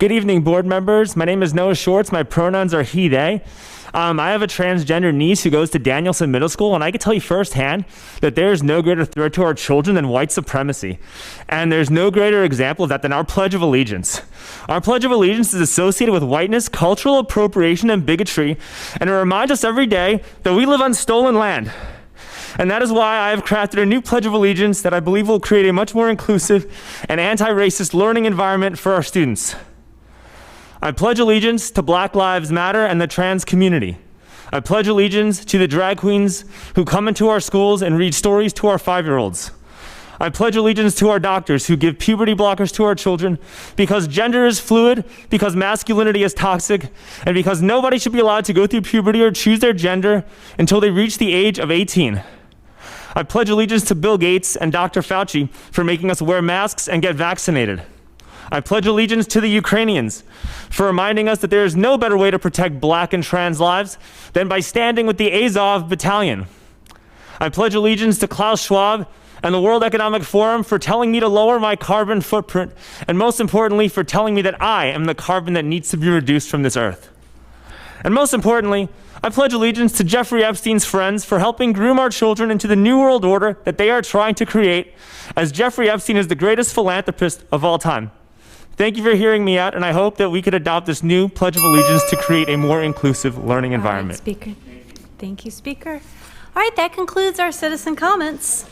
Good evening, board members. My name is Noah Schwartz. My pronouns are he, they. I have a transgender niece who goes to Danielson Middle School, and I can tell you firsthand that there is no greater threat to our children than white supremacy. And there's no greater example of that than our Pledge of Allegiance. Our Pledge of Allegiance is associated with whiteness, cultural appropriation, and bigotry, and it reminds us every day that we live on stolen land. And that is why I have crafted a new Pledge of Allegiance that I believe will create a much more inclusive and anti-racist learning environment for our students. I pledge allegiance to Black Lives Matter and the trans community. I pledge allegiance to the drag queens who come into our schools and read stories to our 5-year-olds. I pledge allegiance to our doctors who give puberty blockers to our children because gender is fluid, because masculinity is toxic, and because nobody should be allowed to go through puberty or choose their gender until they reach the age of 18. I pledge allegiance to Bill Gates and Dr. Fauci for making us wear masks and get vaccinated. I pledge allegiance to the Ukrainians for reminding us that there is no better way to protect Black and trans lives than by standing with the Azov Battalion. I pledge allegiance to Klaus Schwab and the World Economic Forum for telling me to lower my carbon footprint, and most importantly, for telling me that I am the carbon that needs to be reduced from this earth. And most importantly, I pledge allegiance to Jeffrey Epstein's friends for helping groom our children into the new world order that they are trying to create, as Jeffrey Epstein is the greatest philanthropist of all time. Thank you for hearing me out, and I hope that we could adopt this new Pledge of Allegiance to create a more inclusive learning environment. All right, Speaker. Thank you, Speaker. All right, that concludes our citizen comments.